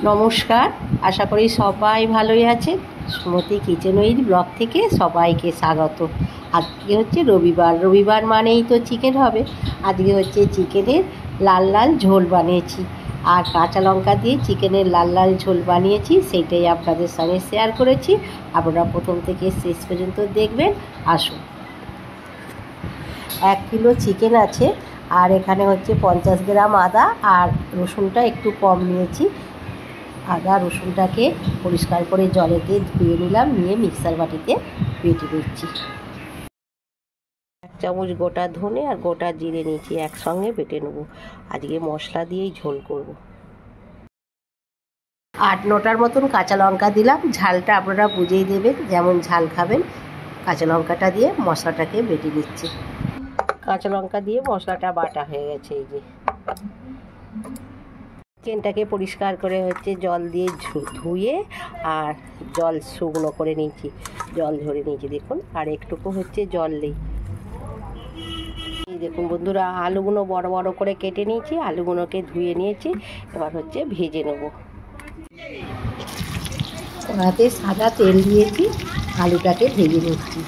নমস্কার, আশা করি সবাই ভালোই আছেন। সুমতি কিচেন উইথ ব্লগ থেকে সবাইকে স্বাগত। আজকে হচ্ছে রবিবার মানেই তো চিকেন হবে। আজকে হচ্ছে চিকেনের লাল লাল ঝোল বানিয়েছি, আর কাঁচা লঙ্কা দিয়ে চিকেনের লাল লাল ঝোল বানিয়েছি, সেইটাই আপনাদের সঙ্গে শেয়ার করেছি। আপনারা প্রথম থেকে শেষ পর্যন্ত দেখবেন। আসুন। 1 কিলো চিকেন আছে, আর এখানে হচ্ছে 50 গ্রাম আদা, আর রসুনটা একটু কম নিয়েছি। আদা রসুনটাকে পরিষ্কার করে জলেতে ধুয়ে নিলাম, নিয়ে মিক্সার বাটিতে বেটে নিচ্ছি। 1 চামচ গোটা ধনে আর গোটা জিরে নিয়েছি, একসঙ্গে বেটে নেবো। আজকে মশলা দিয়েই ঝোল করব। 8-9টার মতন কাঁচা লঙ্কা দিলাম। ঝালটা আপনারা বুঝেই দেবেন, যেমন ঝাল খাবেন। কাঁচা লঙ্কাটা দিয়ে মশলাটাকে বেটে নিচ্ছি। কাঁচা লঙ্কা দিয়ে মশলাটা বাটা হয়ে গেছে। এই যে চিকেনটাকে পরিষ্কার করে হচ্ছে জল দিয়ে ধুয়ে আর জল শুকনো করে নিয়েছি, জল ঝরে নিয়েছি দেখুন। আর একটুকু হচ্ছে জল নেই। এই দেখুন বন্ধুরা, আলুগুলো বড় বড় করে কেটে নিয়েছি, আলুগুলোকে ধুয়ে নিয়েছি। এবার হচ্ছে ভেজে নেব। কড়াতে সাদা তেল দিয়েছি, আলুটাকে ভেজে নিচ্ছি।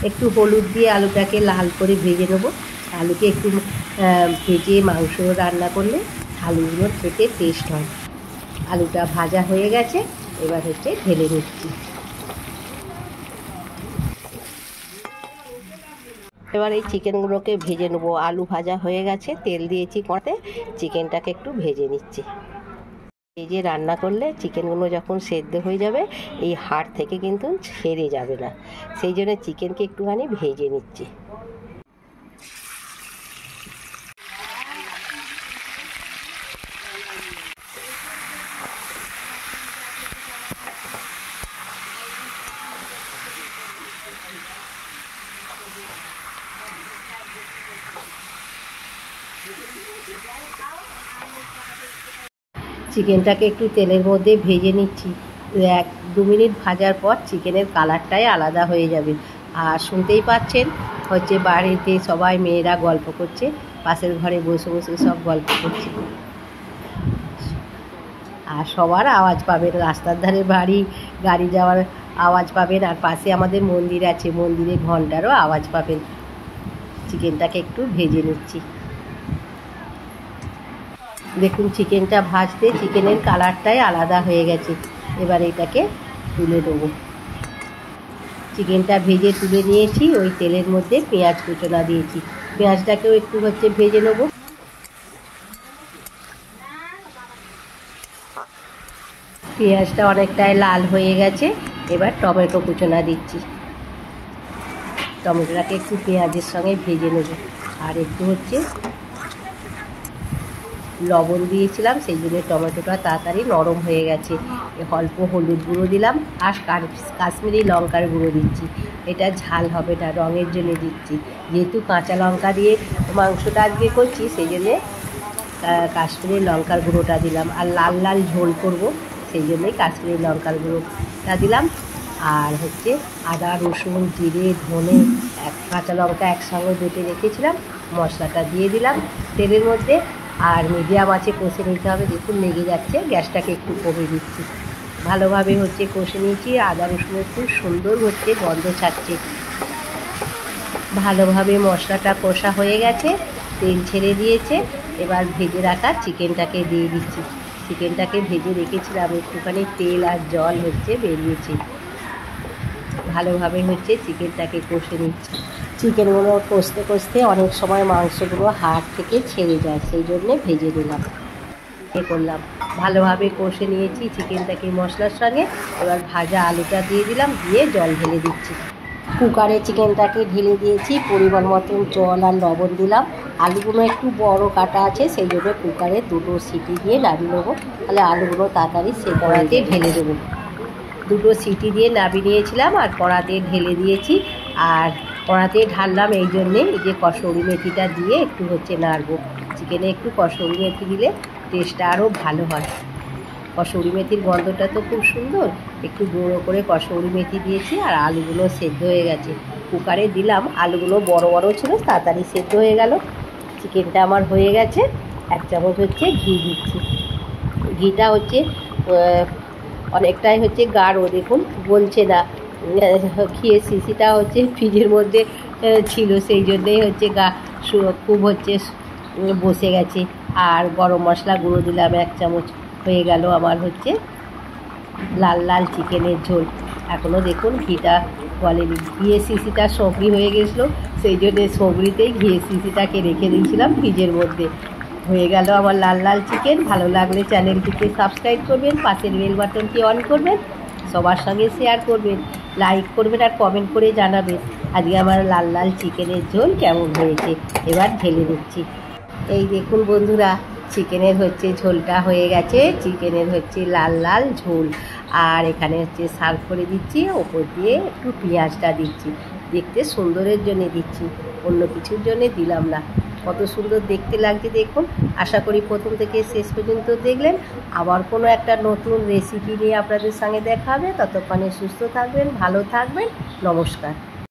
একটু হলুদ দিয়ে আলুটাকে লাল করে ভেজে নেব। আলুকে একটু ভেজে মাংস রান্না করলে আলুগুলোর খেতে টেস্ট হয়। আলুটা ভাজা হয়ে গেছে, এবার হচ্ছে ঢেলে নিচ্ছি। এবার এই চিকেনগুলোকে ভেজে নেবো। আলু ভাজা হয়ে গেছে, তেল দিয়েছি কড়াতে, চিকেনটাকে একটু ভেজে নিচ্ছি। এই যে রান্না করলে চিকেনগুলো যখন সেদ্ধ হয়ে যাবে, এই হাড় থেকে কিন্তু ছেড়ে যাবে না, সেই জন্য চিকেনকে একটুখানি ভেজে নিচ্ছি। চিকেনটাকে একটু তেলের মধ্যে ভেজে নিচ্ছি। 1-2 মিনিট ভাজার পর চিকেনের কালারটাই আলাদা হয়ে যাবে। আর শুনতেই পাচ্ছেন হচ্ছে বাড়িতে সবাই মেয়েরা গল্প করছে, পাশের ঘরে বসে বসে সব গল্প করছে। আর সবার আওয়াজ পাবেন, রাস্তার ধারে বাড়ি, গাড়ি যাওয়ার আওয়াজ পাবেন, আর পাশে আমাদের মন্দির আছে, মন্দিরে ঘন্টারও আওয়াজ পাবেন। চিকেনটাকে একটু ভেজে নিচ্ছি। দেখুন চিকেনটা ভাজতে চিকেনের কালারটাই আলাদা হয়ে গেছে। এবার এটাকে তুলে দেবো। চিকেনটা ভেজে তুলে নিয়েছি। ওই তেলের মধ্যে পেঁয়াজ কুচনা দিয়েছি, পেঁয়াজটাকেও একটু হচ্ছে ভেজে নেবো। পেঁয়াজটা অনেকটাই লাল হয়ে গেছে, এবার টমেটো কুচনা দিচ্ছি। টমেটোটাকে একটু পেঁয়াজের সঙ্গে ভেজে নেব। আর একটু হচ্ছে লবণ দিয়েছিলাম, সেই জন্য টমেটোটা তাড়াতাড়ি নরম হয়ে গেছে। অল্প হলুদ গুঁড়ো দিলাম, আর কাশ্মীরি লঙ্কার গুঁড়ো দিচ্ছি। এটা ঝাল হবে না, রঙের জন্য দিচ্ছি। যেহেতু কাঁচা লঙ্কা দিয়ে মাংসটা আজকে করছি, সেই জন্যে কাশ্মীরি লঙ্কার গুঁড়োটা দিলাম। আর লাল লাল ঝোল করব, সেই জন্যই কাশ্মীরি লঙ্কার গুঁড়োটা দিলাম। আর হচ্ছে আদা রসুন জিরে ধনে কাঁচা লঙ্কা একসঙ্গে বেটে রেখেছিলাম, মশলাটা দিয়ে দিলাম তেলের মধ্যে। আর মিডিয়াম আঁচে কষে নিতে হবে। দেখুন লেগে যাচ্ছে, গ্যাসটাকে একটু কমিয়ে দিচ্ছি। ভালোভাবে হচ্ছে কষে নিয়েছি। আদা রসুনের খুব সুন্দর হচ্ছে গন্ধ ছাড়ছে। ভালোভাবে মশলাটা কষা হয়ে গেছে, তেল ছেড়ে দিয়েছে। এবার ভেজে রাখা চিকেনটাকে দিয়ে দিচ্ছি। চিকেনটাকে ভেজে রেখেছিলাম, একটুখানি তেল আর জল হচ্ছে বেরিয়েছে। ভালোভাবে হচ্ছে চিকেনটাকে কষে নিচ্ছি। চিকেনগুলো কষতে কষতে অনেক সময় মাংসগুলো হাড় থেকে ছেড়ে যায়, সেই জন্যে ভেজে দিলাম। করলাম ভালোভাবে কষে নিয়েছি চিকেনটাকে মশলার সঙ্গে। এবার ভাজা আলুটা দিয়ে দিলাম, দিয়ে জল ঢেলে দিচ্ছি। কুকারে চিকেনটাকে ঢেলে দিয়েছি, পরিমাণ মতন জল আর লবণ দিলাম। আলুগুলো একটু বড় কাটা আছে, সেই জন্য কুকারে 2টো সিটি দিয়ে নামিয়ে নেবো, তাহলে আলুগুলো তাড়াতাড়ি কড়াতে ঢেলে দেবো। 2টো সিটি দিয়ে নামিয়ে নিয়েছিলাম, আর কড়াতে ঢেলে দিয়েছি। আর কড়াতে ঢাললাম এই জন্যে, এই যে কসুরি মেথিটা দিয়ে একটু হচ্ছে নাড়বো। চিকেনে একটু কসুরি মেথি দিলে টেস্টটা আরও ভালো হয়। কসুরি মেথির গন্ধটা তো খুব সুন্দর। একটু গুঁড়ো করে কসুরি মেথি দিয়েছি, আর আলুগুলো সেদ্ধ হয়ে গেছে। কুকারে দিলাম, আলুগুলো বড় বড় ছিল, তাড়াতাড়ি সেদ্ধ হয়ে গেল। চিকেনটা আমার হয়ে গেছে। 1 চামচ হচ্ছে ঘি দিচ্ছি। ঘিটা হচ্ছে অনেকটাই হচ্ছে গাঢ়, দেখুন গলছে না। ঘিয়ের শিশিটা হচ্ছে ফ্রিজের মধ্যে ছিল, সেই জন্যেই হচ্ছে খুব হচ্ছে বসে গেছে। আর গরম মশলা গুঁড়ো দিলাম 1 চামচ। হয়ে গেল আমার হচ্ছে লাল লাল চিকেনের ঝোল। এখনও দেখুন ঘিটা গলেনি, ঘিয়ের শিশিটা সবরি হয়ে গেছিলো, সেই জন্যে সবরিতেই ঘিয়ের শিশিটাকে রেখে দিয়েছিলাম ফ্রিজের মধ্যে। হয়ে গেল আমার লাল লাল চিকেন। ভালো লাগলে চ্যানেলটিকে সাবস্ক্রাইব করবেন, পাশের বেল বাটনটি অন করবেন, সবার সঙ্গে শেয়ার করবেন, লাইক করবেন আর কমেন্ট করে জানাবেন আজকে আমার লাল লাল চিকেনের ঝোল কেমন হয়েছে। এবার ঢেলে দিচ্ছি। এই দেখুন বন্ধুরা, চিকেনের হচ্ছে ঝোলটা হয়ে গেছে, চিকেনের হচ্ছে লাল লাল ঝোল। আর এখানে হচ্ছে সার্ভ করে দিচ্ছি, ওপর দিয়ে একটু পেঁয়াজটা দিচ্ছি, দেখতে সুন্দরের জন্য দিচ্ছি, অন্য কিছুর জন্য দিলাম না। কত সুন্দর দেখতে লাগছে দেখুন। আশা করি প্রথম থেকে শেষ পর্যন্ত দেখলেন। আবার কোনো একটা নতুন রেসিপি নিয়ে আপনাদের সঙ্গে দেখা হবে। ততক্ষণে সুস্থ থাকবেন, ভালো থাকবেন। নমস্কার।